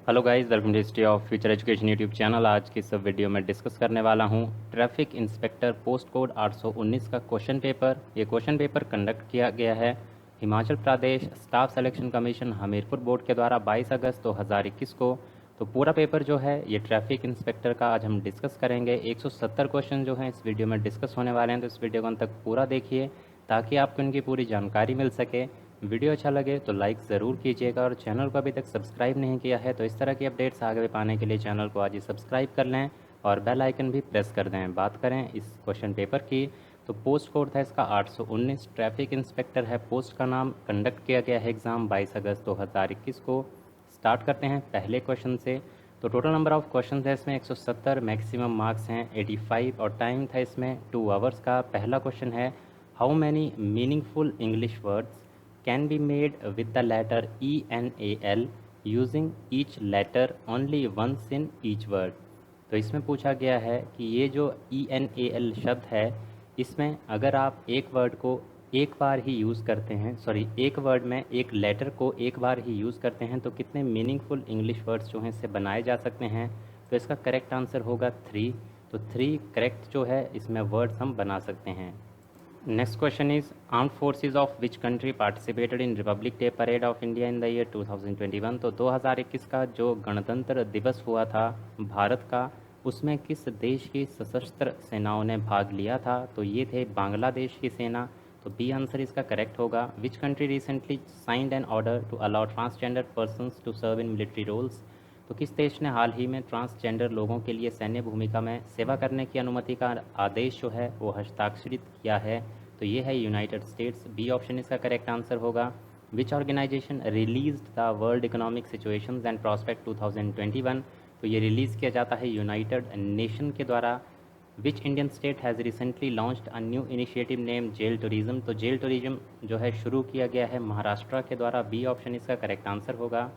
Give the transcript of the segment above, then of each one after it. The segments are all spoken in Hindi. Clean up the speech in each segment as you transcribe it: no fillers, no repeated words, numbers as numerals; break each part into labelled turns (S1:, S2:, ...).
S1: Hello guys, welcome to history of future education YouTube channel. आज की इस वीडियो में डिस्कस करने वाला हूं ट्रैफिक इंस्पेक्टर पोस्ट कोड 819 का क्वेश्चन पेपर। ये क्वेश्चन पेपर कंडक्ट किया गया है Himachal Pradesh staff selection commission Hamirpur board के द्वारा 22 अगस्त 2021 को। तो पूरा पेपर जो है ये ट्रैफिक इंस्पेक्टर का आज हम डिस्कस करेंगे। 170 क्वेश्चन जो हैं इस वीडियो में डिस्कस होने वाले हैं, तो इस वीडियो को अंत तक पूरा देखिए ताकि आपको इनकी पूरी जानकारी मिल सके। वीडियो अच्छा लगे तो लाइक ज़रूर कीजिएगा और चैनल को अभी तक सब्सक्राइब नहीं किया है तो इस तरह की अपडेट्स आगे पाने के लिए चैनल को आज ही सब्सक्राइब कर लें और बेल आइकन भी प्रेस कर दें। बात करें इस क्वेश्चन पेपर की तो पोस्ट कोड था इसका 819, ट्रैफिक इंस्पेक्टर है पोस्ट का नाम। कंडक्ट किया गया है एग्ज़ाम 22 अगस्त 2021 को। स्टार्ट करते हैं पहले क्वेश्चन से। तो टोटल नंबर ऑफ़ क्वेश्चन है इसमें 170, मैक्सिमम मार्क्स हैं 85 और टाइम था इसमें 2 आवर्स का। पहला क्वेश्चन है, how many meaningful English words can be made with the letter ENAL using each letter only once in each word। तो इसमें पूछा गया है कि ये जो ENAL शब्द है इसमें अगर आप एक वर्ड को एक बार ही यूज़ करते हैं, एक वर्ड में एक लेटर को एक बार ही यूज़ करते हैं तो कितने मीनिंगफुल इंग्लिश वर्ड्स जो हैं इससे बनाए जा सकते हैं। तो इसका करेक्ट आंसर होगा 3। तो 3 करेक्ट जो है इसमें वर्ड्स हम बना सकते हैं। Next question is, armed forces of which country participated in Republic day parade of India in the year 2021। तो 2021 का जो गणतंत्र दिवस हुआ था भारत का, उसमें किस देश की सशस्त्र सेनाओं ने भाग लिया था। तो ये थे बांग्लादेश की सेना। तो बी आंसर इसका करेक्ट होगा। Which country recently signed an order to allow transgender persons to serve in military roles. तो किस देश ने हाल ही में ट्रांसजेंडर लोगों के लिए सैन्य भूमिका में सेवा करने की अनुमति का आदेश जो है वो हस्ताक्षरित किया है। तो ये है यूनाइटेड स्टेट्स। बी ऑप्शन इसका करेक्ट आंसर होगा। Which organization released the world economic situations and prospect 2021। तो ये रिलीज़ किया जाता है यूनाइटेड नेशन के द्वारा। Which Indian state has recently launched a new initiative name jail tourism. तो जेल टूरिज्म जो है शुरू किया गया है महाराष्ट्र के द्वारा। बी ऑप्शन इसका करेक्ट आंसर होगा।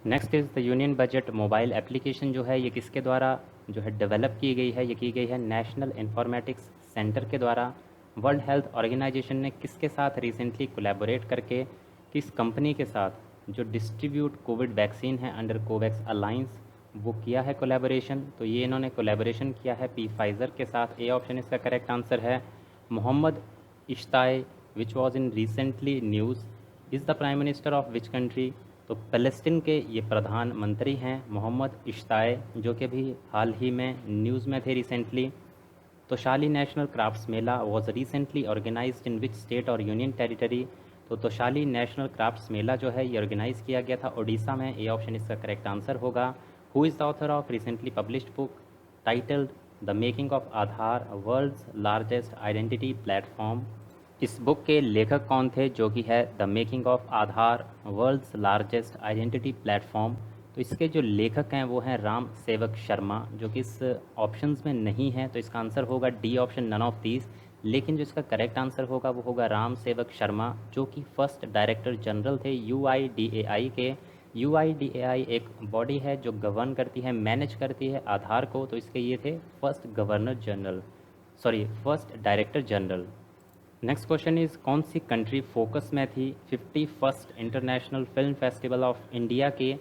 S1: Next is the union budget mobile application जो है ये किसके द्वारा जो है डेवलप की गई है। ये की गई है नेशनल इन्फॉर्मेटिक्स सेंटर के द्वारा। वर्ल्ड हेल्थ ऑर्गेनाइजेशन ने किसके साथ रिसेंटली कोलैबोरेट करके, किस कंपनी के साथ जो डिस्ट्रीब्यूट कोविड वैक्सीन है अंडर कोवैक्स अलाइंस, वो किया है कोलैबोरेशन। तो ये इन्होंने कोलैबोरेशन किया है फाइज़र के साथ। ए ऑप्शन इसका करेक्ट आंसर है। Mohammad Shtayyeh which was in recently news is the prime minister of which country. तो फ़लस्तीन के ये प्रधानमंत्री हैं मोहम्मद इश्ताए, जो कि भी हाल ही में न्यूज़ में थे रिसेंटली। तो Toshali national crafts mela was recently organised in which state और यूनियन टेरिटरी। तो तोशाली नेशनल क्राफ्ट्स मेला जो है ये ऑर्गेनाइज़ किया गया था ओडिशा में। ए ऑप्शन इसका करेक्ट आंसर होगा। Who is the author of recently published book titled the making of Aadhaar world's largest identity platform. इस बुक के लेखक कौन थे, जो कि है the making of Aadhaar world's largest identity platform. तो इसके जो लेखक हैं वो हैं राम सेवक शर्मा, जो कि इस ऑप्शंस में नहीं है। तो इसका आंसर होगा D option, none of these. लेकिन जो इसका करेक्ट आंसर होगा वो होगा राम सेवक शर्मा, जो कि फर्स्ट डायरेक्टर जनरल थे UIDAI के। UIDAI एक बॉडी है जो गवर्न करती है, मैनेज करती है आधार को। तो इसके ये थे first first director general. Next question is, कौन सी कंट्री फोकस में थी 51st international film festival of India के।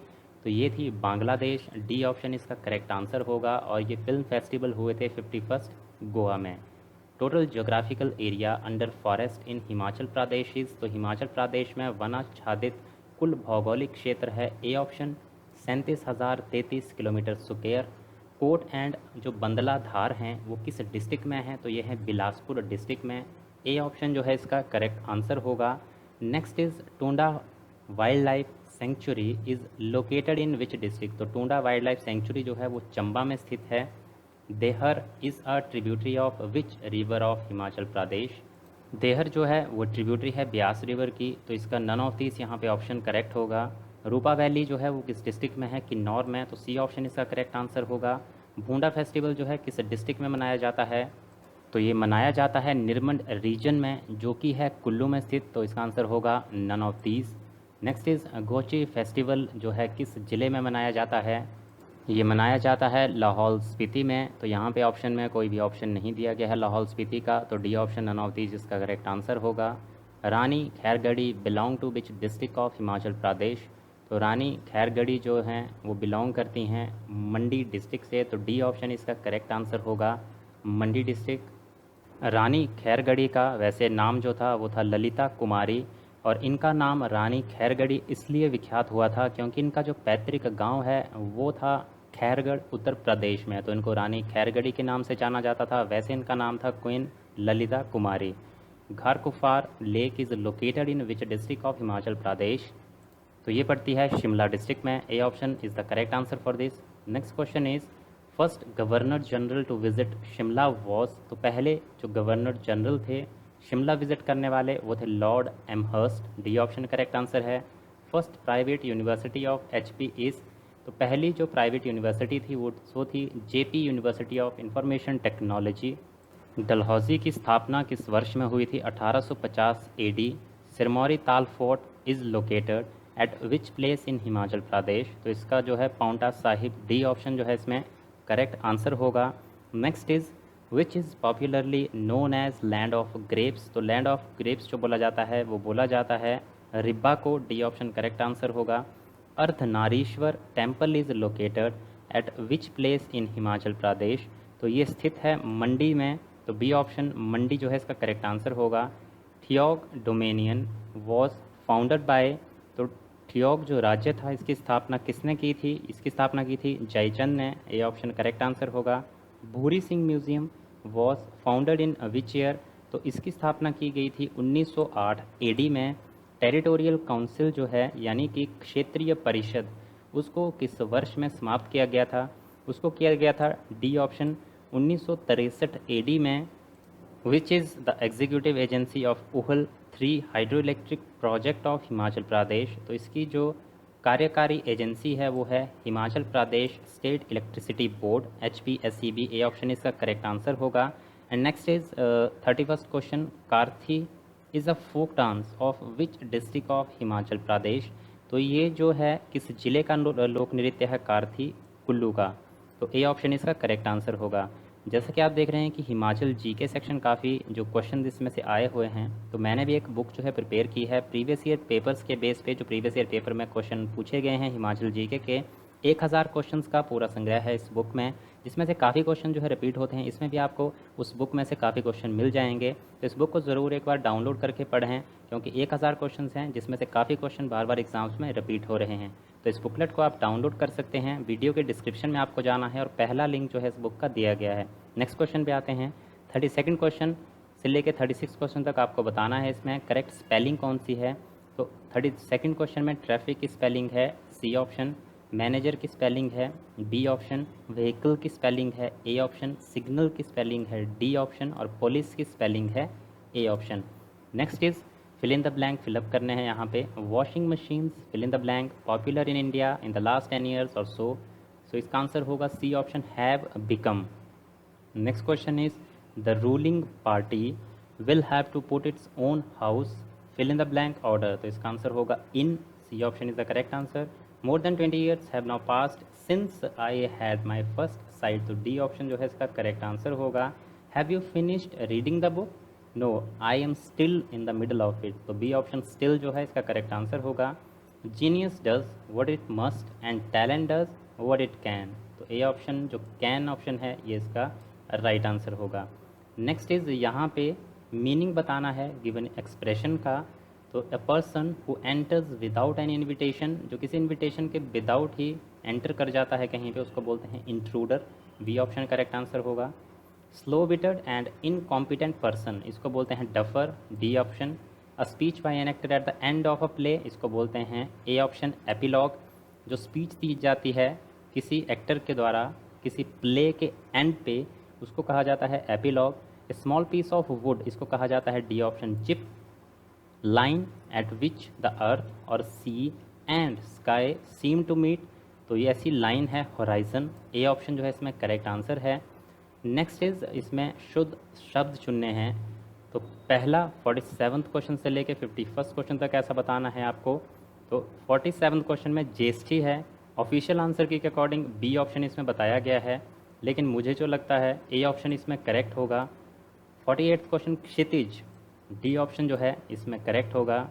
S1: तो ये थी बांग्लादेश। डी ऑप्शन इसका करेक्ट आंसर होगा। और ये फिल्म फेस्टिवल हुए थे 51st गोवा में। Total geographical area under forest in Himachal Pradesh is. तो हिमाचल प्रदेश में वनाच्छादित कुल भौगोलिक क्षेत्र है। A option 37,033 kilometre square. Kot and जो बंदला धार हैं वो किस डिस्ट्रिक्ट में है। तो ये है बिलासपुर डिस्ट्रिक्ट में। ए ऑप्शन जो है इसका करेक्ट आंसर होगा। Next is, Tunda wild life sanctuary is located in which district. तो टूंडा वाइल्ड लाइफ सेंचुरी जो है वो चंबा में स्थित है। There is a tributary of which river of Himachal Pradesh. There जो है वो ट्रिब्यूटरी है ब्यास रिवर की। तो इसका नन ऑफ दिस यहाँ पे ऑप्शन करेक्ट होगा। रूपा वैली जो है वो किस डिस्ट्रिक्ट में है, किन्नौर में। तो सी ऑप्शन इसका करेक्ट आंसर होगा। भूंडा फेस्टिवल जो है किस डिस्ट्रिक्ट में मनाया जाता है। तो ये मनाया जाता है निरमंड रीजन में, जो कि है कुल्लू में स्थित। तो इसका आंसर होगा none of these. Next is, Gochi festival जो है किस ज़िले में मनाया जाता है। ये मनाया जाता है लाहौल स्पीति में। तो यहाँ पे ऑप्शन में कोई भी ऑप्शन नहीं दिया गया है लाहौल स्पीति का। तो D option, none of these इसका करेक्ट आंसर होगा। Rani Khairagarhi belong to which district of Himachal Pradesh. तो रानी खैरगढ़ी जो हैं वो बिलोंग करती हैं मंडी डिस्ट्रिक्ट से, तो डी ऑप्शन इसका करेक्ट आंसर होगा, मंडी डिस्ट्रिक्ट। रानी खैरगढ़ी का वैसे नाम जो था वो था ललिता कुमारी, और इनका नाम रानी खैरगढ़ी इसलिए विख्यात हुआ था क्योंकि इनका जो पैतृक गांव है वो था खैरगढ़ उत्तर प्रदेश में, तो इनको रानी खैरगढ़ी के नाम से जाना जाता था। वैसे इनका नाम था queen Lalita Kumari. Gharkufar lake is located in which district of Himachal Pradesh, तो ये पड़ती है शिमला डिस्ट्रिक्ट में। A option is the correct answer for this. Next question is first governor general to visit Shimla was, तो पहले जो गवर्नर जनरल थे शिमला विजिट करने वाले वो थे lord Amherst, D option correct answer है। First private university of HP is, तो पहली जो प्राइवेट यूनिवर्सिटी थी वो थी JP university of information technology. Dalhousie की स्थापना किस वर्ष में हुई थी? 1850 AD. Sirmauri Tal fort is located at which place in Himachal Pradesh, तो इसका जो है पाउंटा साहिब, डी ऑप्शन जो है इसमें करेक्ट आंसर होगा। Next is which is popularly known as land of grapes, तो लैंड ऑफ ग्रेप्स जो बोला जाता है वो बोला जाता है रिब्बा को, डी ऑप्शन करेक्ट आंसर होगा। Ardhanarishvara temple is located at which place in Himachal Pradesh, तो ये स्थित है मंडी में, तो बी ऑप्शन मंडी जो है इसका करेक्ट आंसर होगा। Theog dominion was founded by, तो थियोग जो राज्य था इसकी स्थापना किसने की थी? इसकी स्थापना की थी जयचंद ने, ए ऑप्शन करेक्ट आंसर होगा। Bhuri Singh museum was founded in which year, तो इसकी स्थापना की गई थी 1908 एडी में। टेरिटोरियल काउंसिल जो है यानी कि क्षेत्रीय परिषद, उसको किस वर्ष में समाप्त किया गया था? उसको किया गया था डी ऑप्शन 1963 एडी में। Which is the executive agency of Uhl 3 hydro electric project of Himachal Pradesh, तो इसकी जो कार्यकारी एजेंसी है वो है Himachal Pradesh state electricity board, HPSEB, A option इसका करेक्ट आंसर होगा। And next is 31st question, Karthi is a folk dance of which district of Himachal Pradesh, तो ये जो है किस जिले का लोक नृत्य है कार्थी? कुल्लू का, तो ए ऑप्शन इसका करेक्ट आंसर होगा। जैसा कि आप देख रहे हैं कि हिमाचल जीके सेक्शन काफ़ी जो क्वेश्चन इसमें से आए हुए हैं, तो मैंने भी एक बुक जो है प्रिपेयर की है प्रीवियस ईयर पेपर्स के बेस पे, जो प्रीवियस ईयर पेपर में क्वेश्चन पूछे गए हैं हिमाचल जीके के 1000 क्वेश्चंस का पूरा संग्रह है इस बुक में, जिसमें से काफ़ी क्वेश्चन जो है रिपीट होते हैं। इसमें भी आपको उस बुक में से काफ़ी क्वेश्चन मिल जाएंगे, तो इस बुक को ज़रूर एक बार डाउनलोड करके पढ़ें, क्योंकि 1000 क्वेश्चन हैं जिसमें से काफ़ी क्वेश्चन बार बार एग्जाम्स में रिपीट हो रहे हैं। तो इस बुकलेट को आप डाउनलोड कर सकते हैं, वीडियो के डिस्क्रिप्शन में आपको जाना है और पहला लिंक जो है इस बुक का दिया गया है। नेक्स्ट क्वेश्चन पे आते हैं। 32nd क्वेश्चन से लेकर 36 क्वेश्चन तक आपको बताना है इसमें करेक्ट स्पेलिंग कौन सी है। तो 32nd क्वेश्चन में ट्रैफिक की स्पेलिंग है सी ऑप्शन, मैनेजर की स्पेलिंग है बी ऑप्शन, व्हीकल की स्पेलिंग है ए ऑप्शन, सिग्नल की स्पेलिंग है डी ऑप्शन, और पुलिस की स्पेलिंग है A option. Next is fill in the blank, fill up करने हैं यहाँ पे। Washing machines fill in the blank popular in India in the last 10 years और सो इसका आंसर होगा C option, have become. Next question is the ruling party will have to put its own house fill in the blank order, तो इसका आंसर होगा in, C option is the correct answer. More than 20 years have now passed since I had my first sight, तो डी ऑप्शन जो है इसका करेक्ट आंसर होगा। Have you finished reading the book? No I am still in the middle of it, तो बी ऑप्शन स्टिल जो है इसका करेक्ट आंसर होगा। Genius does what it must and talent does what it can, तो ए ऑप्शन जो कैन ऑप्शन है ये इसका राइट आंसर होगा। नेक्स्ट इज यहाँ पे मीनिंग बताना है गिवन एक्सप्रेशन का, तो a person who enters without an invitation, जो किसी इन्विटेशन के विदाउट ही एंटर कर जाता है कहीं पे, उसको बोलते हैं intruder, B option correct answer होगा। Slow witted and incompetent person, इसको बोलते हैं duffer, D option. A speech by an actor at the end of a play, इसको बोलते हैं ए ऑप्शन एपिलॉग, जो स्पीच दी जाती है किसी एक्टर के द्वारा किसी प्ले के एंड पे, उसको कहा जाता है epilogue. Small piece of wood, इसको कहा जाता है D option chip. Line at which the earth और sea and sky seem to meet, तो ये ऐसी लाइन है होराइजन, ए ऑप्शन जो है इसमें करेक्ट आंसर है। नेक्स्ट इज इसमें शुद्ध शब्द चुनने हैं, तो पहला 47th क्वेश्चन से लेके 51st क्वेश्चन तक ऐसा बताना है आपको। तो 47th क्वेश्चन में ज्येष्ठी है, ऑफिशियल आंसर की के अकॉर्डिंग बी ऑप्शन इसमें बताया गया है, लेकिन मुझे जो लगता है ए ऑप्शन इसमें करेक्ट होगा। 48th क्वेश्चन क्षितिज, डी ऑप्शन जो है इसमें करेक्ट होगा।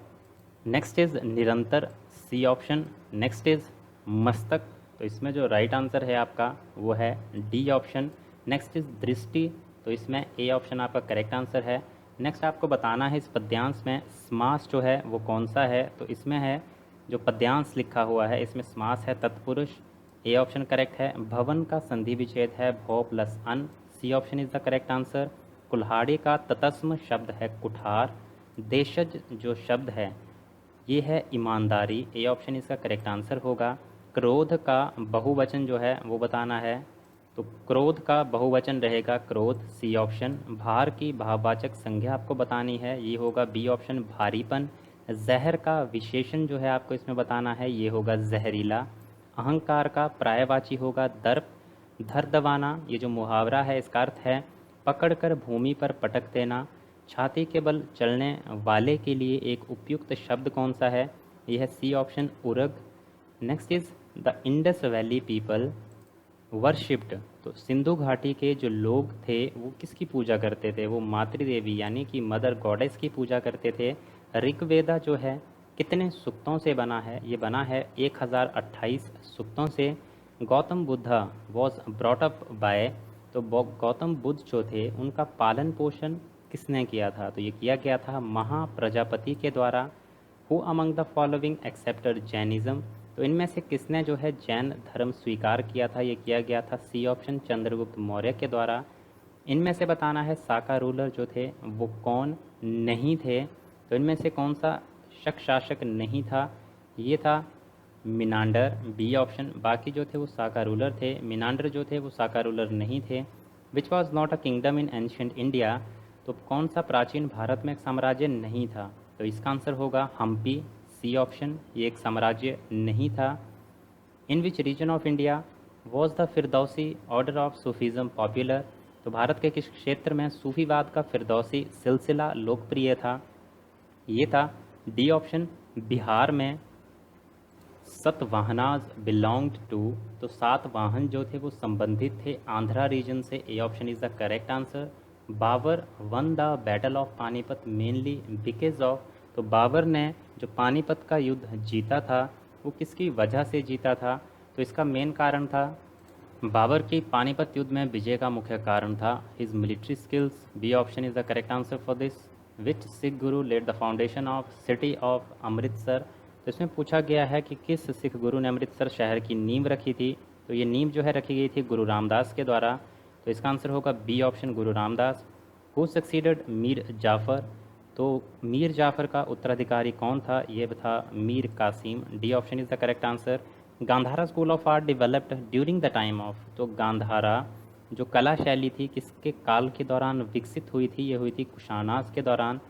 S1: नेक्स्ट इज निरंतर, सी ऑप्शन। नेक्स्ट इज़ मस्तक, तो इसमें जो राइट आंसर है आपका वो है डी ऑप्शन। नेक्स्ट इज़ दृष्टि, तो इसमें ए ऑप्शन आपका करेक्ट आंसर है। नेक्स्ट आपको बताना है इस पद्यांश में समास जो है वो कौन सा है, तो इसमें है जो पद्यांश लिखा हुआ है इसमें समास है तत्पुरुष, ए ऑप्शन करेक्ट है। भवन का संधि विच्छेद है भौ प्लस अन, C option is the correct answer. कुल्हाड़ी का तत्सम शब्द है कुठार। देशज जो शब्द है ये है ईमानदारी, ए ऑप्शन इसका करेक्ट आंसर होगा। क्रोध का बहुवचन जो है वो बताना है, तो क्रोध का बहुवचन रहेगा क्रोध, सी ऑप्शन। भार की भाववाचक संज्ञा आपको बतानी है, ये होगा बी ऑप्शन भारीपन। जहर का विशेषण जो है आपको इसमें बताना है, ये होगा जहरीला। अहंकार का पर्यायवाची होगा दर्प। धर दबाना, ये जो मुहावरा है इसका अर्थ है पकड़कर भूमि पर पटक देना। छाती के बल चलने वाले के लिए एक उपयुक्त शब्द कौन सा है, यह है सी ऑप्शन उरग। Next is the Indus valley people worshipped, तो सिंधु घाटी के जो लोग थे वो किसकी पूजा करते थे, वो मातृ देवी यानी कि मदर गॉडेस की पूजा करते थे। ऋग्वेदा जो है कितने सूक्तों से बना है, ये बना है 1028 सूक्तों से। Gautam Buddha was brought up by, तो गौतम बुद्ध जो थे उनका पालन पोषण किसने किया था, तो ये किया गया था महाप्रजापति के द्वारा। Who among the following accepted Jainism, तो इनमें से किसने जो है जैन धर्म स्वीकार किया था, ये किया गया था सी ऑप्शन चंद्रगुप्त मौर्य के द्वारा। इनमें से बताना है साका रूलर जो थे वो कौन नहीं थे, तो इनमें से कौन सा शक शासक नहीं था, ये था मिनांडर, बी ऑप्शन। बाकी जो थे वो साका रूलर थे, मिनांडर जो थे वो साका रूलर नहीं थे। Which was not a kingdom in ancient India, तो कौन सा प्राचीन भारत में एक साम्राज्य नहीं था, तो इसका आंसर होगा हम्पी, सी ऑप्शन, ये एक साम्राज्य नहीं था। In which region of India was the Firdausi order of sufism popular, तो भारत के किस क्षेत्र में सूफीवाद का फिरदौसी सिलसिला लोकप्रिय था, ये था डी ऑप्शन बिहार में। सतवाहनाज बिलोंग्ड टू, तो सातवाहन जो थे वो संबंधित थे आंध्रा रीजन से, A option is the correct answer. Babur won the battle of Panipat mainly because of, तो बाबर ने जो पानीपत का युद्ध जीता था वो किसकी वजह से जीता था, तो इसका मेन कारण था बाबर की पानीपत युद्ध में विजय का मुख्य कारण था his military skills, B option is the correct answer for this. Which Sikh guru led the foundation of city of Amritsar, तो इसमें पूछा गया है कि किस सिख गुरु ने अमृतसर शहर की नींव रखी थी, तो ये नींव जो है रखी गई थी गुरु रामदास के द्वारा, तो इसका आंसर होगा B option Guru Ramdas. Who succeeded Mir Jafar, तो मीर जाफ़र का उत्तराधिकारी कौन था, ये था Mir Qasim, D option is the correct answer. Gandhara school of art developed during the time of, तो गांधारा जो कला शैली थी किसके काल के दौरान विकसित हुई थी, ये हुई थी कुशानास के दौरान।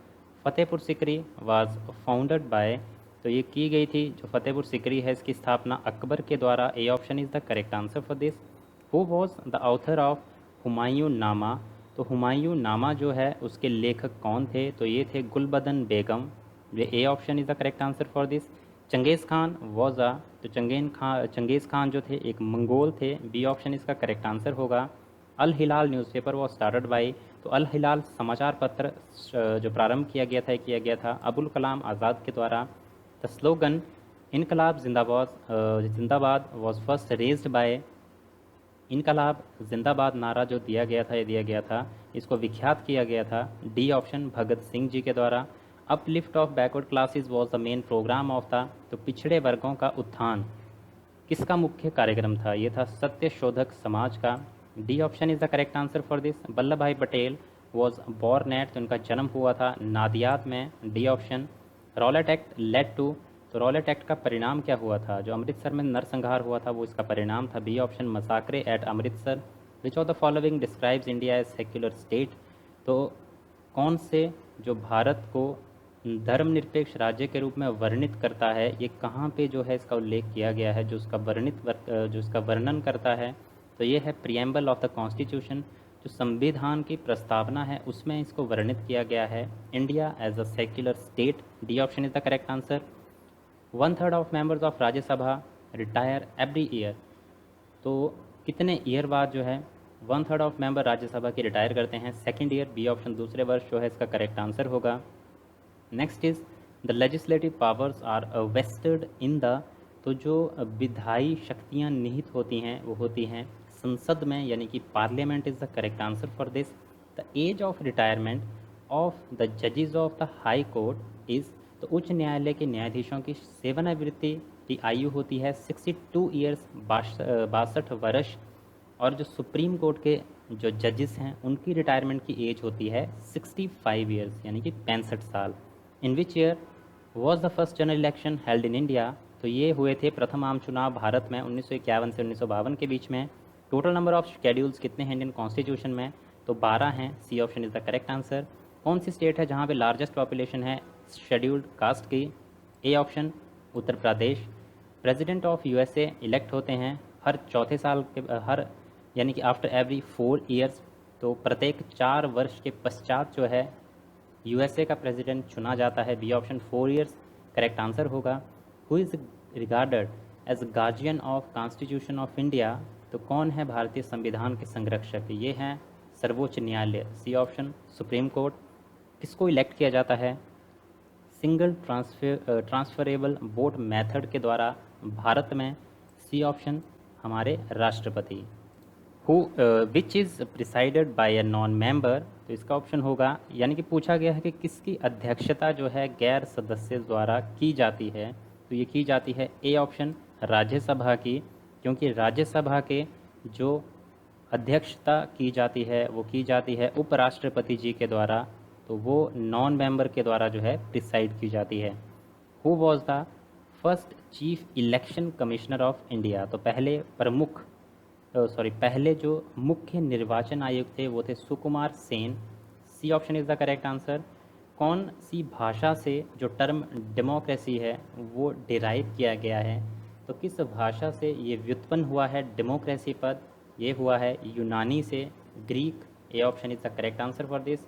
S1: Fatehpur Sikri was founded by, तो ये की गई थी जो फतेहपुर सिकरी है इसकी स्थापना अकबर के द्वारा, ए option is the correct answer for this. Who was the author of Humayun नामा, तो हुमायूं नामा जो है उसके लेखक कौन थे, तो ये थे गुलबदन बेगम, ये ए option is the correct answer for this. Changez Khan was a, तो चंगेज़ खान जो थे एक मंगोल थे, बी ऑप्शन इसका करेक्ट आंसर होगा। अल हिलाल न्यूज़पेपर वॉज स्टार्टेड बाई, तो अल हिलाल समाचार पत्र जो प्रारंभ किया गया था अबुल कलाम आज़ाद के द्वारा। द स्लोगन इनकलाब जिंदाबाद वॉज फर्स्ट रेज्ड बाय, इनकलाब जिंदाबाद नारा जो दिया गया था, ये दिया गया था, इसको विख्यात किया गया था, डी ऑप्शन भगत सिंह जी के द्वारा। Uplift of backward classes was the main programme of था, तो पिछड़े वर्गों का उत्थान किसका मुख्य कार्यक्रम था, ये था सत्य शोधक समाज का, D option is the correct answer for this. Vallabh भाई पटेल वॉज बॉर्न एट, तो उनका जन्म हुआ था नादियाद में, D option. Rowlatt Act led to, तो रॉलेट एक्ट का परिणाम क्या हुआ था, जो अमृतसर में नरसंहार हुआ था वो इसका परिणाम था, B option massacre at Amritsar. Which of the following describes India as secular state, तो कौन से जो भारत को धर्मनिरपेक्ष राज्य के रूप में वर्णित करता है, ये कहाँ पे जो है इसका उल्लेख किया गया है, जो इसका वर्णन करता है, तो ये है प्रियम्बल ऑफ द कॉन्स्टिट्यूशन, जो संविधान की प्रस्तावना है उसमें इसको वर्णित किया गया है, India as a secular state, D option is the correct answer. 1/3 of members of Rajya Sabha retire every year, तो कितने ईयर बाद जो है 1/3 ऑफ मेंबर राज्यसभा की रिटायर करते हैं, सेकेंड ईयर, बी ऑप्शन दूसरे वर्ष जो है इसका करेक्ट आंसर होगा। Next is the legislative powers are vested in the, तो जो विधायी शक्तियाँ निहित होती हैं वो होती हैं संसद में, यानी कि parliament is the correct answer for this. The age of retirement of the जजेस of the high court is, तो उच्च न्यायालय के न्यायाधीशों की सेवानिवृत्ति की आयु होती है 62 ईयर्स, 62 वर्ष। और जो सुप्रीम कोर्ट के जो जजेस हैं उनकी रिटायरमेंट की एज होती है 65 ईयर्स, यानी कि 65 साल। In which year was the first general election held in India, तो ये हुए थे प्रथम आम चुनाव भारत में 1951 से 1952 के बीच में। टोटल नंबर ऑफ शेड्यूल्स कितने हैं इंडियन कॉन्स्टिट्यूशन में, तो 12 हैं। C option is the correct answer. कौन सी स्टेट है जहाँ पे लार्जेस्ट पॉपुलेशन है शेड्यूल्ड कास्ट की, A option Uttar Pradesh. President of USA elect होते हैं हर चौथे साल के, हर यानी कि आफ्टर एवरी 4 ईयर्स, तो प्रत्येक 4 वर्ष के पश्चात जो है यूएसए का प्रेसिडेंट चुना जाता है, B option 4 years correct answer होगा। Who is regarded as guardian of constitution of India, तो कौन है भारतीय संविधान के संरक्षक, ये हैं सर्वोच्च न्यायालय, सी ऑप्शन सुप्रीम कोर्ट। किसको इलेक्ट किया जाता है सिंगल ट्रांसफरेबल वोट मेथड के द्वारा भारत में, सी ऑप्शन हमारे राष्ट्रपति। Who which is presided bye a non member, तो इसका ऑप्शन होगा, यानी कि पूछा गया है कि किसकी अध्यक्षता जो है गैर सदस्य द्वारा की जाती है, तो ये की जाती है ए ऑप्शन राज्यसभा की, क्योंकि राज्यसभा के जो अध्यक्षता की जाती है वो की जाती है उपराष्ट्रपति जी के द्वारा, तो वो नॉन मेंबर के द्वारा जो है प्रिसाइड की जाती है। Who was the first chief election commissioner of India, तो पहले जो मुख्य निर्वाचन आयुक्त थे वो थे Sukumar Sen, C option is the correct answer. कौन सी भाषा से जो टर्म डेमोक्रेसी है वो डिराइव किया गया है, तो किस भाषा से ये व्युत्पन्न हुआ है डेमोक्रेसी पद, ये हुआ है यूनानी से, Greek, A option is the correct answer for this.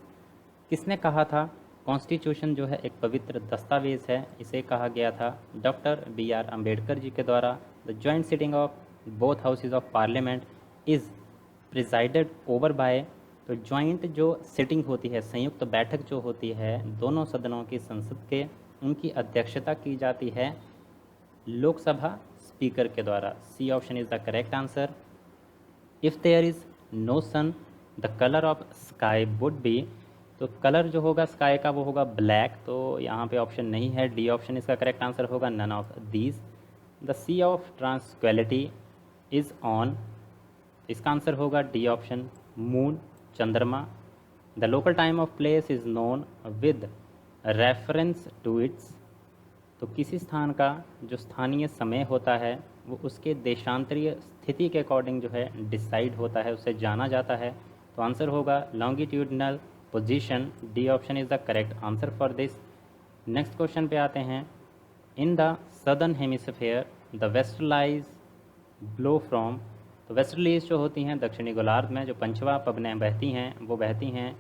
S1: किसने कहा था कॉन्स्टिट्यूशन जो है एक पवित्र दस्तावेज़ है, इसे कहा गया था डॉक्टर BR अम्बेडकर जी के द्वारा। The joint sitting of both houses of parliament is presided over by, तो जॉइंट जो सिटिंग होती है, संयुक्त बैठक जो होती है दोनों सदनों की संसद के, उनकी अध्यक्षता की जाती है लोकसभा स्पीकर के द्वारा, C option is the correct answer. If there is no sun the colour of sky would be, तो कलर जो होगा स्काई का वो होगा ब्लैक, तो यहाँ पे ऑप्शन नहीं है, डी ऑप्शन इसका करेक्ट आंसर होगा, none of these. The sea of tranquility is on, इसका आंसर होगा डी ऑप्शन मून, चंद्रमा। The local time of place is known with reference to its, तो किसी स्थान का जो स्थानीय समय होता है वो उसके देशांतरीय स्थिति के अकॉर्डिंग जो है डिसाइड होता है, उसे जाना जाता है, तो आंसर होगा longitudinal position, D option is the correct answer for this. Next question पे आते हैं। In the southern hemisphere the westerlies blow from, तो वेस्टर्लीज जो होती हैं दक्षिणी गोलार्ध में जो पंचवा पवनें बहती हैं वो बहती हैं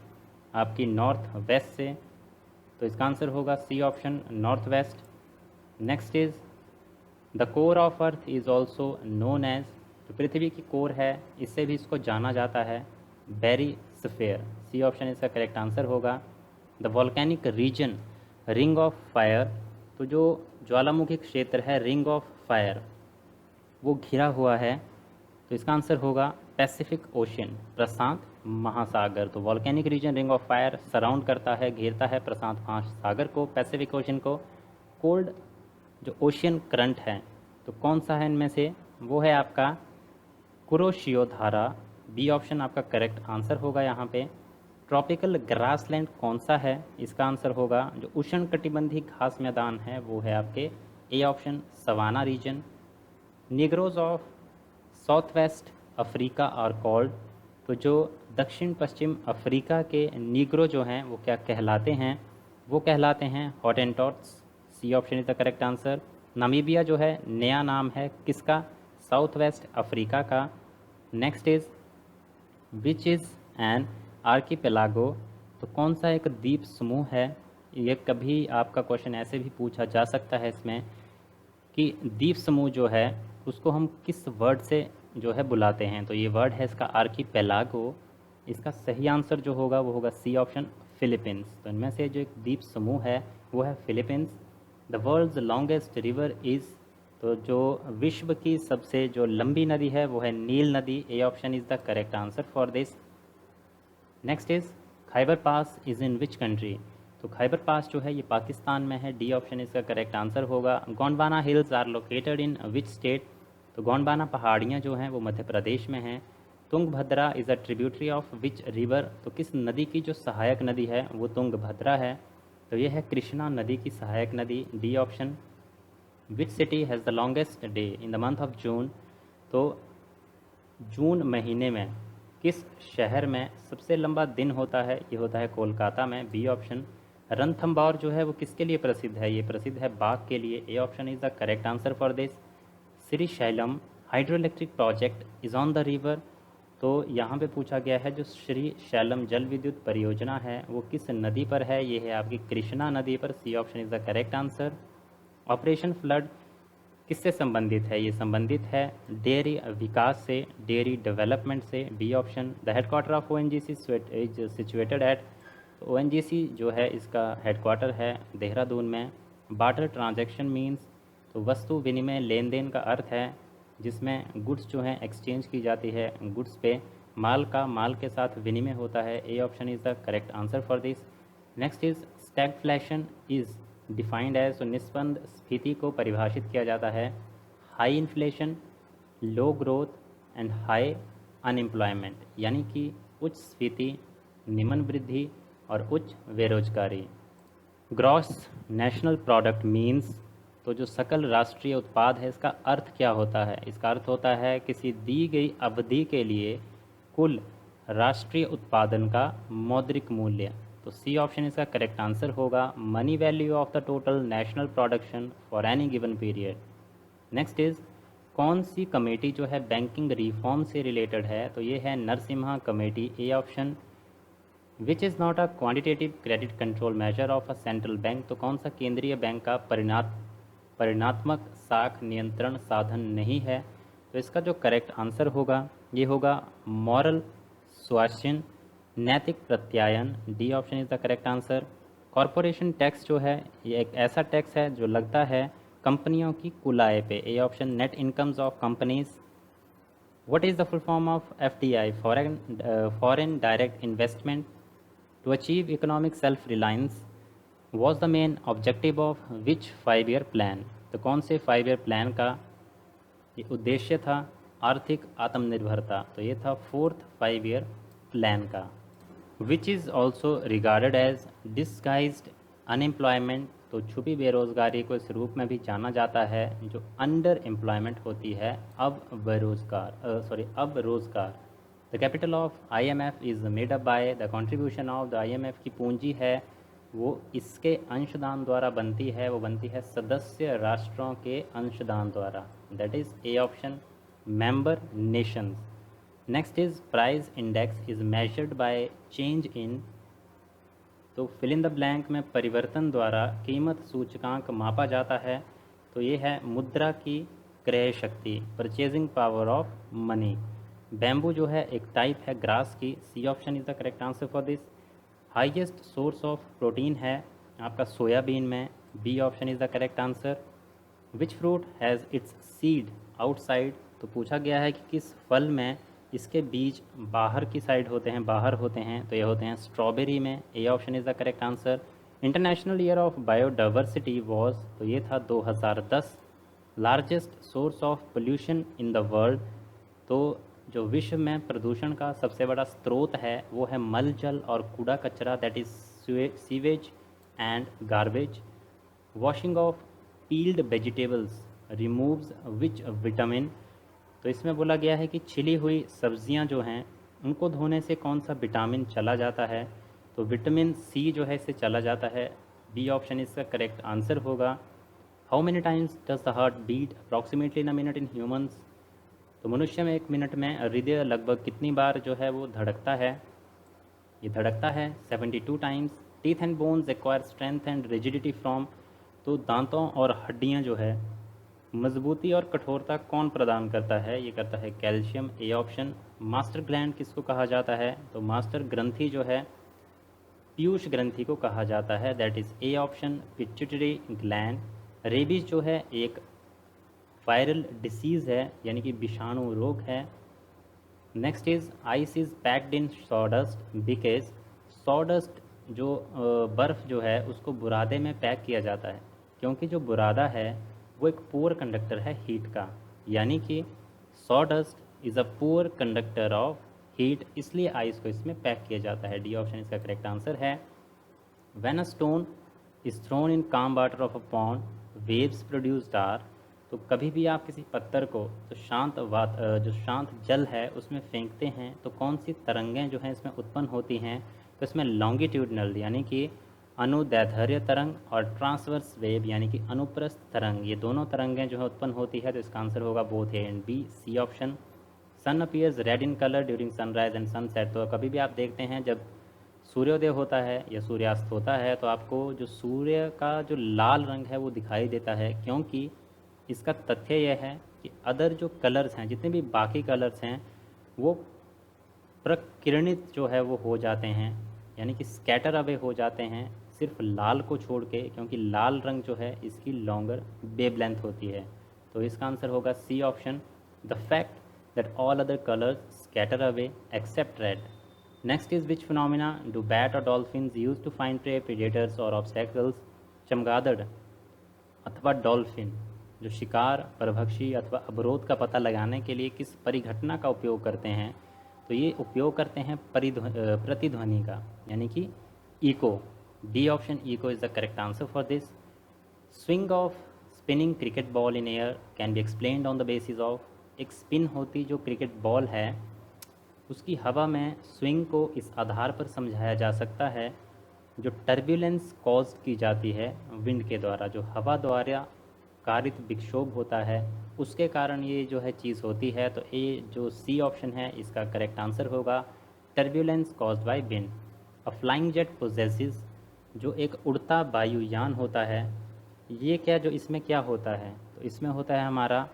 S1: आपकी नॉर्थ वेस्ट से, तो इसका आंसर होगा C option north west. Next is the core of earth is also known as, जो पृथ्वी की कोर है इससे भी इसको जाना जाता है बेरी स्फेयर, सी ऑप्शन इसका करेक्ट आंसर होगा। The volcanic region ring of fire, तो जो ज्वालामुखी क्षेत्र है रिंग ऑफ फायर वो घिरा हुआ है, तो इसका आंसर होगा पैसिफिक ओशियन, प्रशांत महासागर। तो volcanic region ring of fire surround करता है, घेरता है प्रशांत महासागर को, पैसिफिक ओशियन को। कोल्ड जो ओशियन करंट है तो कौन सा है इनमें से, वो है आपका कुरोशियो धारा, बी ऑप्शन आपका करेक्ट आंसर होगा यहाँ पे। ट्रॉपिकल ग्रासलैंड कौन सा है, इसका आंसर होगा जो उष्ण कटिबंधीय घास मैदान है वो है आपके A option savanna region. Negroes of south west Africa और कॉल्ड, तो जो दक्षिण पश्चिम अफ्रीका के निग्रो जो हैं वो क्या कहलाते हैं, वो कहलाते हैं hottentots, C option is the correct answer. Namibia जो है नया नाम है किसका, साउथ वेस्ट अफ्रीका का। Next is which is an archipelago, तो कौन सा एक द्वीप समूह है, ये कभी आपका क्वेश्चन ऐसे भी पूछा जा सकता है इसमें कि द्वीप समूह जो है उसको हम किस वर्ड से जो है बुलाते हैं, तो ये वर्ड है इसका आर्कीपेलागो। इसका सही आंसर जो होगा वो होगा सी ऑप्शन फिलीपींस। तो इनमें से जो एक द्वीप समूह है वो है Philippines. The world's longest river is, तो जो विश्व की सबसे जो लंबी नदी है वो है नील नदी। A option is the correct answer for this. Next is Khyber pass is in which country, तो खैबर पास जो है ये पाकिस्तान में है। डी ऑप्शन इसका करेक्ट आंसर होगा। Gondwana hills are located in which state, तो गोंडवाना पहाड़ियाँ जो हैं वो मध्य प्रदेश में हैं। Tungabhadra is a tributary of which river, तो किस नदी की जो सहायक नदी है वो तुंगभद्रा है, तो ये है कृष्णा नदी की सहायक नदी। D option. Which city has the longest day in the month of June, तो जून महीने में किस शहर में सबसे लंबा दिन होता है, ये होता है कोलकाता में। B option. रणथंभौर जो है वो किसके लिए प्रसिद्ध है, ये प्रसिद्ध है बाघ के लिए। ए option is the correct answer for this. Shri Shailam hydro electric project is on the river, तो यहाँ पे पूछा गया है जो श्री शैलम जल विद्युत परियोजना है वो किस नदी पर है, ये है आपकी कृष्णा नदी पर। C option is the correct answer. Operation flood किससे संबंधित है, ये संबंधित है डेयरी विकास से, डेयरी डेवलपमेंट से। B option. The headquarter of ONGC is situated at, ONGC जो है इसका हेडक्वार्टर है देहरादून में। बार्टर ट्रांजैक्शन मीन्स, तो वस्तु विनिमय लेन देन का अर्थ है जिसमें गुड्स जो हैं एक्सचेंज की जाती है, गुड्स पे माल का माल के साथ विनिमय होता है। A option is the correct answer for this. Next is stagflation is defined as, तो निस्पंद स्फीति को परिभाषित किया जाता है high inflation, low growth and high unemployment, यानी कि उच्च स्फीति, निम्न वृद्धि और उच्च बेरोजगारी। ग्रॉस नेशनल प्रोडक्ट मीन्स, तो जो सकल राष्ट्रीय उत्पाद है इसका अर्थ क्या होता है, इसका अर्थ होता है किसी दी गई अवधि के लिए कुल राष्ट्रीय उत्पादन का मौद्रिक मूल्य। तो सी ऑप्शन इसका करेक्ट आंसर होगा, money value of the total national production for any given period. Next is कौन सी कमेटी जो है बैंकिंग रिफॉर्म से रिलेटेड है, तो ये है Narasimha committee. A option. Which is not a quantitative credit control measure of a central bank, तो कौन सा केंद्रीय बैंक का परिणात्मक साख नियंत्रण साधन नहीं है, तो इसका जो करेक्ट आंसर होगा ये होगा मॉरल सुआशन, नैतिक प्रत्यायन। D option is the correct answer. Corporation tax जो है ये एक ऐसा टैक्स है जो लगता है कंपनियों की कुल आय पे। A option. Net incomes of companies. What is the full form of FDI, foreign direct investment. To achieve economic self reliance was the main objective of which 5 year plan, तो कौन से 5 ईयर प्लान का ये उद्देश्य था आर्थिक आत्मनिर्भरता, तो ये था 4th 5 ईयर प्लान का। Which is also regarded as disguised unemployment, तो छुपी बेरोज़गारी को इस रूप में भी जाना जाता है जो अंडर एम्प्लॉयमेंट होती है, अब रोज़गार। The capital of IMF is made up by, the contribution of the IMF की पूंजी है वो इसके अंशदान द्वारा बनती है, वो बनती है सदस्य राष्ट्रों के अंशदान द्वारा। That is A option, member Nations. Next is price index is measured by change in, तो फिल इन द ब्लैंक में परिवर्तन द्वारा कीमत सूचकांक मापा जाता है, तो ये है मुद्रा की क्रय शक्ति, purchasing power of money. Bamboo जो है एक टाइप है ग्रास की। C option is the correct answer for this. Highest source of protein है आपका सोयाबीन में। B option is the correct answer. Which fruit has its seed outside, तो पूछा गया है कि किस फल में इसके बीज बाहर की साइड होते हैं, बाहर होते हैं, तो ये होते हैं स्ट्रॉबेरी में। A option is the correct answer. International year of biodiversity was, तो ये था 2010। Largest source of pollution in the world, तो जो विश्व में प्रदूषण का सबसे बड़ा स्रोत है वो है मल जल और कूड़ा कचरा, that is sewage and garbage. Washing of peeled vegetables removes which vitamin, तो इसमें बोला गया है कि छिली हुई सब्जियां जो हैं उनको धोने से कौन सा विटामिन चला जाता है, तो विटामिन C जो है इससे चला जाता है। बी ऑप्शन इसका करेक्ट आंसर होगा। How many times does the heart beat approximately in a minute in humans, तो मनुष्य में 1 मिनट में हृदय लगभग कितनी बार जो है वो धड़कता है, ये धड़कता है 72 times. Teeth and bones acquire strength and rigidity from, तो दांतों और हड्डियां जो है मजबूती और कठोरता कौन प्रदान करता है, ये करता है calcium. A option. Master gland किसको कहा जाता है, तो मास्टर ग्रंथि जो है पीयूष ग्रंथि को कहा जाता है? That is A option pituitary gland. Rabies जो है एक वायरल डिसीज़ है, यानी कि विषाणु रोग है। Next is ice is packed in sawdust because sawdust जो बर्फ़ जो है उसको बुरादे में पैक किया जाता है, क्योंकि जो बुरादा है वो एक पुअर कंडक्टर है हीट का, यानी कि sawdust is a poor conductor of heat, इसलिए आइस को इसमें पैक किया जाता है। डी ऑप्शन इसका करेक्ट आंसर है। When a stone is thrown in calm water of a pond, waves produced are. तो कभी भी आप किसी पत्थर को जो शांत जल है उसमें फेंकते हैं तो कौन सी तरंगें जो हैं इसमें उत्पन्न होती हैं? तो इसमें लॉन्गिट्यूडनल यानी कि अनुदैर्ध्य तरंग और ट्रांसवर्स वेव यानी कि अनुप्रस्थ तरंग, ये दोनों तरंगें जो है उत्पन्न होती है। तो इसका आंसर होगा both A and B, C option. Sun appears red in colour during sunrise and sunset. तो कभी भी आप देखते हैं जब सूर्योदय होता है या सूर्यास्त होता है तो आपको जो सूर्य का जो लाल रंग है वो दिखाई देता है, क्योंकि इसका तथ्य यह है कि अदर जो कलर्स हैं, जितने भी बाकी कलर्स हैं, वो प्रकिरणित जो है वो हो जाते हैं, यानी कि स्कैटर अवे हो जाते हैं सिर्फ लाल को छोड़ के, क्योंकि लाल रंग जो है इसकी लॉन्गर वेवलेंथ होती है। तो इसका आंसर होगा C option, the fact that all other colours scatter away except red. Next is which phenomena do bat और dolphins use to find prey, predators और ऑब्स्टेकल्स? चमगादड़ अथवा डॉल्फिन जो शिकार, परभक्षी अथवा अवरोध का पता लगाने के लिए किस परिघटना का उपयोग करते हैं? तो ये उपयोग करते हैं प्रतिध्वनि का, यानी कि echo. D option echo is the correct answer for this. Swing of spinning cricket ball in air can be explained on the basis of. एक स्पिन होती जो क्रिकेट बॉल है उसकी हवा में स्विंग को इस आधार पर समझाया जा सकता है, जो टर्बुलेंस कॉज की जाती है विंड के द्वारा, जो हवा द्वारा कारित विक्षोभ होता है उसके कारण ये जो है चीज़ होती है। तो ये जो सी ऑप्शन है इसका करेक्ट आंसर होगा, turbulence caused by wind. A flying jet possesses, जो एक उड़ता वायुयान होता है, ये क्या जो इसमें क्या होता है? तो इसमें होता है हमारा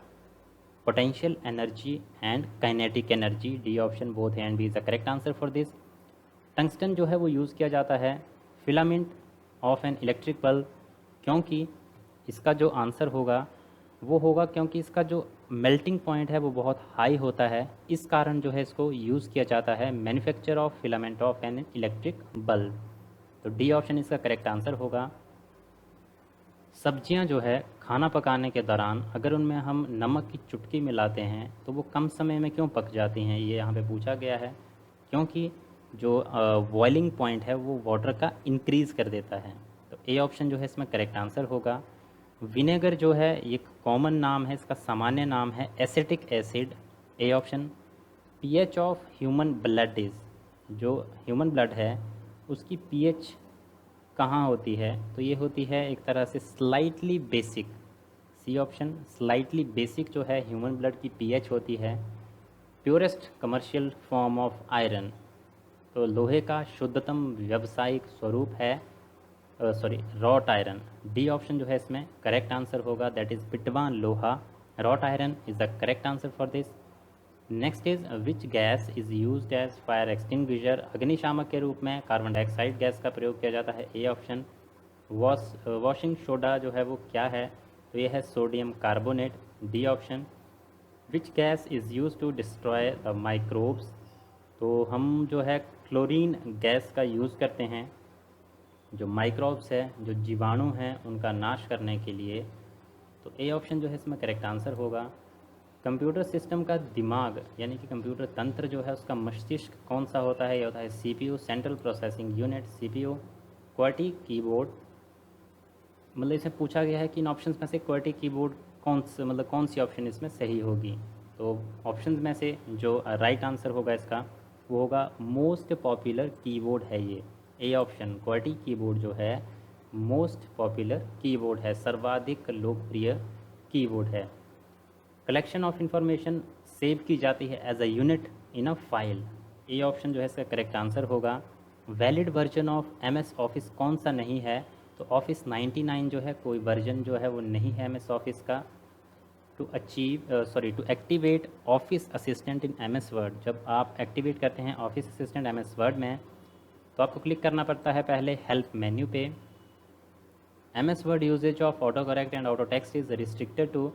S1: potential energy and kinetic energy. D option both and B is the correct answer for this. Tungsten जो है वो यूज़ किया जाता है filament of an electric bulb, क्योंकि इसका जो आंसर होगा वो होगा क्योंकि इसका जो मेल्टिंग पॉइंट है वो बहुत हाई होता है, इस कारण जो है इसको यूज़ किया जाता है manufacture of filament of an electric bulb. तो डी ऑप्शन इसका करेक्ट आंसर होगा। सब्जियां जो है खाना पकाने के दौरान अगर उनमें हम नमक की चुटकी मिलाते हैं तो वो कम समय में क्यों पक जाती हैं? ये यहाँ पे पूछा गया है, क्योंकि जो बॉइलिंग पॉइंट है वो वाटर का इंक्रीज़ कर देता है। तो ए ऑप्शन जो है इसमें करेक्ट आंसर होगा। विनेगर जो है ये कॉमन नाम है, इसका सामान्य नाम है acetic acid. A option. PH of human blood is, जो ह्यूमन ब्लड है उसकी पीएच कहाँ होती है? तो ये होती है एक तरह से slightly basic. C option, slightly basic जो है ह्यूमन ब्लड की पीएच होती है। Purest commercial form of iron, तो लोहे का शुद्धतम व्यावसायिक स्वरूप है रॉट आयरन। डी ऑप्शन जो है इसमें करेक्ट आंसर होगा, दैट इज़ पिटवा लोहा, wrought iron is the correct answer for this. Next is which gas is used as fire extinguisher? अग्निशामक के रूप में कार्बन डाइऑक्साइड गैस का प्रयोग किया जाता है। A option. वॉशिंग सोडा जो है वो क्या है? तो ये है sodium carbonate. D option. Which gas is use to destroy the microbes? तो हम जो है क्लोरीन गैस का यूज़ करते हैं जो माइक्रोब्स है, जो जीवाणु हैं, उनका नाश करने के लिए। तो ए ऑप्शन जो है इसमें करेक्ट आंसर होगा। कंप्यूटर सिस्टम का दिमाग यानी कि कंप्यूटर तंत्र जो है उसका मस्तिष्क कौन सा होता है? ये होता है CPU, central processing unit, CPU. QWERTY keyboard, मतलब इसमें पूछा गया है कि इन ऑप्शंस में से क्वर्टी कीबोर्ड कौन सी ऑप्शन इसमें सही होगी? तो ऑप्शंस में से जो राइट आंसर होगा इसका वो होगा मोस्ट पॉपुलर कीबोर्ड है ये। ए ऑप्शन, क्वर्टी कीबोर्ड जो है मोस्ट पॉपुलर कीबोर्ड है, सर्वाधिक लोकप्रिय कीबोर्ड है। कलेक्शन ऑफ इंफॉर्मेशन सेव की जाती है as a unit in a file. A option जो है इसका करेक्ट आंसर होगा। Valid version of MS office कौन सा नहीं है? तो ऑफिस 99 जो है कोई वर्जन जो है वो नहीं है एमएस ऑफिस का। To activate office assistant in MS word, जब आप एक्टिवेट करते हैं ऑफिस असिस्टेंट एमएस वर्ड में तो आपको क्लिक करना पड़ता है पहले हेल्प मेन्यू पे। MS word uses of auto correct and auto text is restricted to,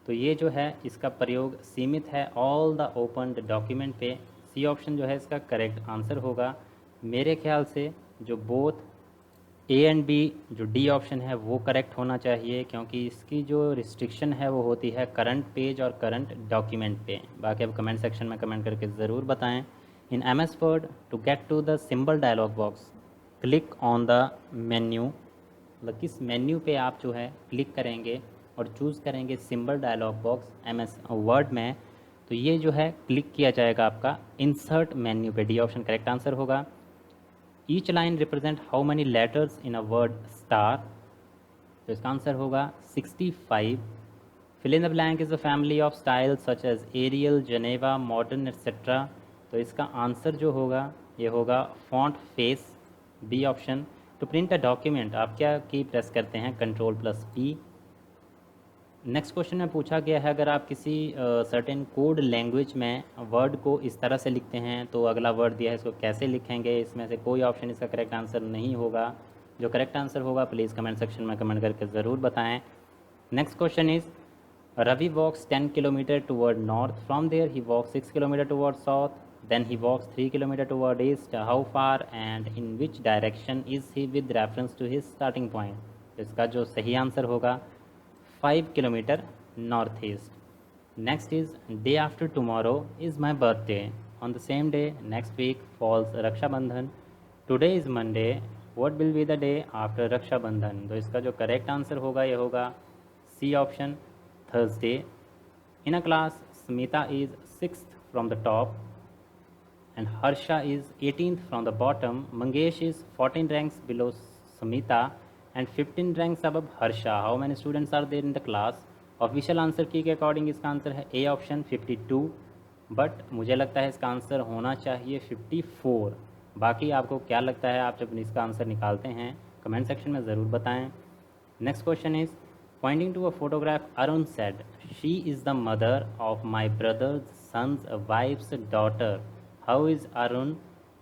S1: तो ये जो है इसका प्रयोग सीमित है ऑल द ओपन्ड डॉक्यूमेंट पे। सी ऑप्शन जो है इसका करेक्ट आंसर होगा। मेरे ख्याल से जो बोथ ए एंड बी, जो डी ऑप्शन है वो करेक्ट होना चाहिए, क्योंकि इसकी जो रिस्ट्रिक्शन है वो होती है करंट पेज और करंट डॉक्यूमेंट पे। बाकी आप कमेंट सेक्शन में कमेंट करके ज़रूर बताएं। In MS word to get to the symbol dialog box click on the menu, मतलब किस मेन्यू पे आप जो है क्लिक करेंगे और चूज़ करेंगे symbol dialog box MS word में, तो ये जो है क्लिक किया जाएगा आपका इंसर्ट मेन्यू पे। डी ऑप्शन करेक्ट आंसर होगा। Each line represent how many letters in a word star, तो इसका आंसर होगा 65। Fill in the blank is a family of style such as Arial, Geneva, Modern etcetera, तो इसका आंसर जो होगा ये होगा font face, B option. To print a document आप क्या की प्रेस करते हैं, Ctrl+P। नेक्स्ट क्वेश्चन में पूछा गया है अगर आप किसी सर्टेन कोड लैंग्वेज में वर्ड को इस तरह से लिखते हैं तो अगला वर्ड दिया है इसको कैसे लिखेंगे। इसमें से कोई ऑप्शन इसका करेक्ट आंसर नहीं होगा। जो करेक्ट आंसर होगा प्लीज़ कमेंट सेक्शन में कमेंट करके ज़रूर बताएं। Next question is Ravi walks 10 kilometre toward north, from there he walks 6 kilometre toward south, then he walks 3 kilometre toward east, how far and in which direction is he with reference to his starting point, तो इसका जो सही आंसर होगा 5 kilometre north east. Next is day after tomorrow is my birthday, on the same day next week falls Rakshabandhan, today is Monday, what will be the day after Rakshabandhan, तो इसका जो करेक्ट आंसर होगा ये होगा C option Thursday. In a class Smita is 6th from the top and Harsha is 18th from the bottom. Mangesh is 14 ranks below Smita and 15 ranks above Harsha. How many students are there in the class? Official answer की के अकॉर्डिंग इसका आंसर है ए ऑप्शन 52, बट मुझे लगता है इसका आंसर होना चाहिए 54। बाकी आपको क्या लगता है आप जब इसका आंसर निकालते हैं कमेंट सेक्शन में ज़रूर बताएं। Next question is pointing to a photograph Arun said she is the mother of my brother's son's wife's daughter, how is Arun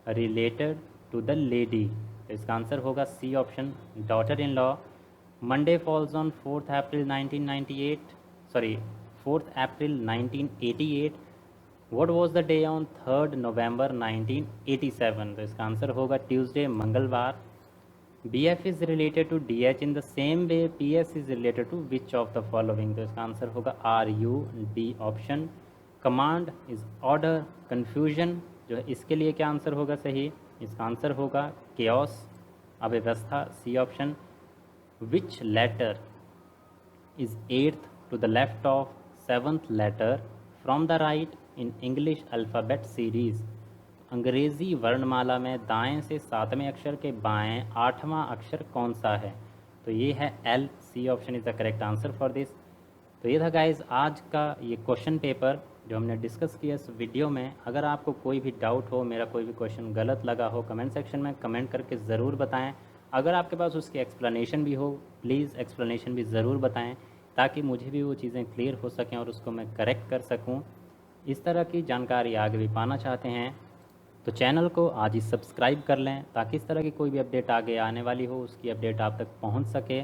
S1: related to the lady, तो इसका आंसर होगा C option daughter in law. Monday falls on 4th April 1988, what was the day on 3rd November 1987, तो इसका आंसर होगा ट्यूसडे मंगलवार। BF is related to DH in the same way PS is related to which of the following, तो इसका आंसर होगा RU, D option. Command is order, confusion जो है इसके लिए क्या आंसर होगा सही, इसका आंसर होगा केओस, अव्यवस्था, C option. Which letter is 8th to the left of 7th letter from the right in English alphabet series, अंग्रेज़ी वर्णमाला में दाएं से 7वें अक्षर के बाएं 8वां अक्षर कौन सा है, तो ये है L, C option is the correct answer for this. तो ये था गाइज़ आज का ये क्वेश्चन पेपर जो हमने डिस्कस किया इस वीडियो में। अगर आपको कोई भी डाउट हो, मेरा कोई भी क्वेश्चन गलत लगा हो, कमेंट सेक्शन में कमेंट करके ज़रूर बताएं। अगर आपके पास उसकी एक्सप्लेनेशन भी हो प्लीज़ एक्सप्लेनेशन भी ज़रूर बताएं, ताकि मुझे भी वो चीज़ें क्लियर हो सकें और उसको मैं करेक्ट कर सकूं। इस तरह की जानकारी आगे भी पाना चाहते हैं तो चैनल को आज ही सब्सक्राइब कर लें, ताकि इस तरह की कोई भी अपडेट आगे आने वाली हो उसकी अपडेट आप तक पहुँच सके।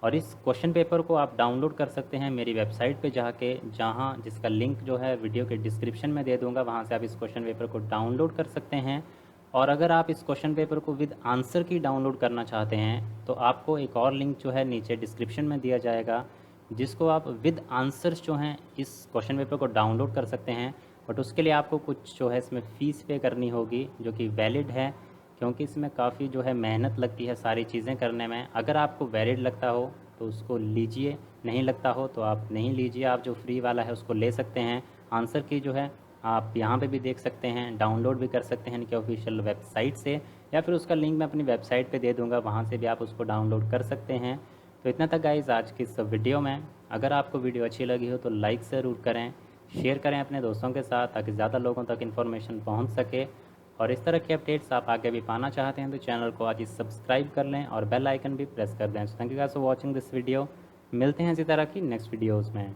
S1: और इस क्वेश्चन पेपर को आप डाउनलोड कर सकते हैं मेरी वेबसाइट पे जाके, जहाँ जिसका लिंक जो है वीडियो के डिस्क्रिप्शन में दे दूँगा, वहाँ से आप इस क्वेश्चन पेपर को डाउनलोड कर सकते हैं। और अगर आप इस क्वेश्चन पेपर को विद आंसर की डाउनलोड करना चाहते हैं तो आपको एक और लिंक जो है नीचे डिस्क्रिप्शन में दिया जाएगा, जिसको आप विद आंसर्स जो हैं इस क्वेश्चन पेपर को डाउनलोड कर सकते हैं। बट उसके लिए आपको कुछ जो है इसमें फ़ीस पे करनी होगी, जो कि वैलिड है, क्योंकि इसमें काफ़ी जो है मेहनत लगती है सारी चीज़ें करने में। अगर आपको वैलिड लगता हो तो उसको लीजिए, नहीं लगता हो तो आप नहीं लीजिए। आप जो फ्री वाला है उसको ले सकते हैं। आंसर की जो है आप यहाँ पे भी देख सकते हैं, डाउनलोड भी कर सकते हैं इनके ऑफिशियल वेबसाइट से, या फिर उसका लिंक मैं अपनी वेबसाइट पे दे दूँगा, वहाँ से भी आप उसको डाउनलोड कर सकते हैं। तो इतना तक गाइज़ आज की इस वीडियो में। अगर आपको वीडियो अच्छी लगी हो तो लाइक ज़रूर करें, शेयर करें अपने दोस्तों के साथ, ताकि ज़्यादा लोगों तक इन्फॉर्मेशन पहुँच सके। और इस तरह के अपडेट्स आप आगे भी पाना चाहते हैं तो चैनल को आज ही सब्सक्राइब कर लें और बेल आइकन भी प्रेस कर दें। So thank you guys for watching this video. मिलते हैं इसी तरह की नेक्स्ट वीडियोज़ में।